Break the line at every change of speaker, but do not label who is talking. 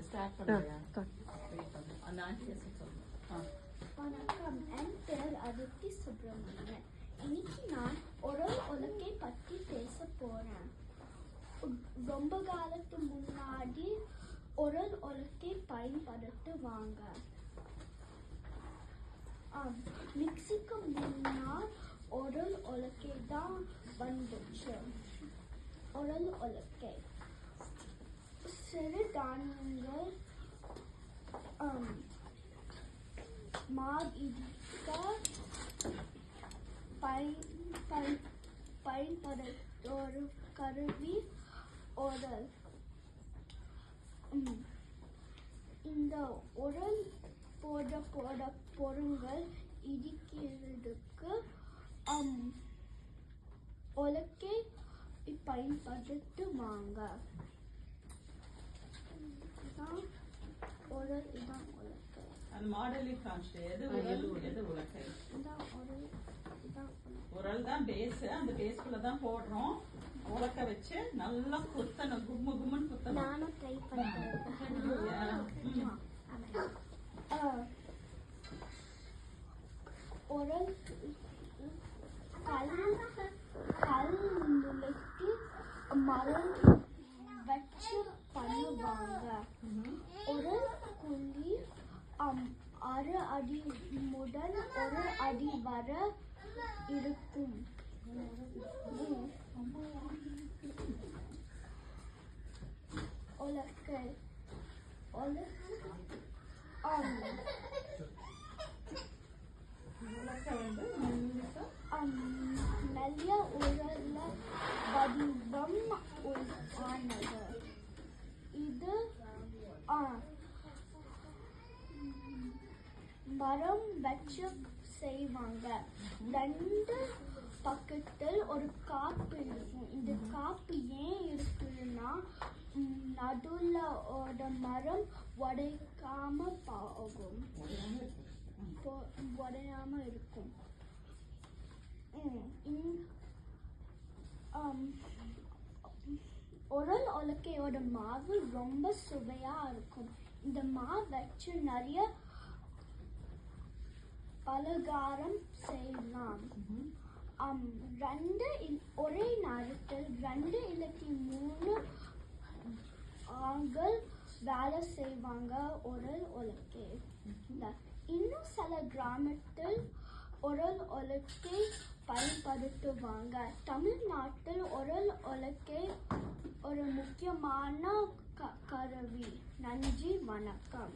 Start பண்ணுறியா? அந்த aunty
வணக்கம், என் பேர் அதித்தி சுப்பிரமணியன். இன்னைக்கு நான் உடல் உலக்கை பற்றி பேச போறேன். ரொம்ப காலத்துக்கு முன்னாடி உடல் உலக்கை பயன்படுத்துவாங்க. மிக்சிக்கு முன்னால் உடல் உலக்கை தான் வந்துச்சு. உடல் உலக்கை சிறு தானியங்கள் இடிக்க பயன்படுத்தும் ஒரு கருவி உரல். இந்த உரல் போட பொருட்கள் இடிக்கிறதுக்கு உலக்கை பயன்படுத்துவாங்க. உரல் இதான் உலக்கை.
அந்த மாடலி காமிச்சு எது உலக்கை? உரல் தான் பேஸ். அந்த பேஸ்குள்ள தான் போடுறோம். உலக்க வச்சு நல்லா குத்தணும், கும்மு கும்முன்னு குத்தணும்.
நானும் ட்ரை பண்றேன். உரல் கல் நுழைத்து மரம் வச்சு பண்ணுவாங்க. உரல் குழி 6 அடி முதல் 1 அடி வர இருக்கும். உலக்கை நல்ல உரல்ல வடிவம் ஆனது. இது மரம் வச்சு செய்வாங்க. 2 பக்கத்தில் ஒரு காப்பு இருக்கும். இந்த காப்பு ஏன் இருக்குன்னா நடுவுல மரம் உடைக்காம உடையாம இருக்கும். உரல் உலக்கையோட மாவு ரொம்ப சுவையா இருக்கும். இந்த மாவு வச்சு நிறைய பலகாரம் செய்யலாம். ஒரே நேரத்தில் 2 இல்லாட்டி 3 ஆண்கள் வேலை செய்வாங்க உரல் உலக்கை. இன்னும் சில கிராமத்தில் உரல் உலக்கை பயன்படுத்துவாங்க. தமிழ்நாட்டில் உரல் உலக்கை ஒரு முக்கியமான கருவி. நன்றி, வணக்கம்.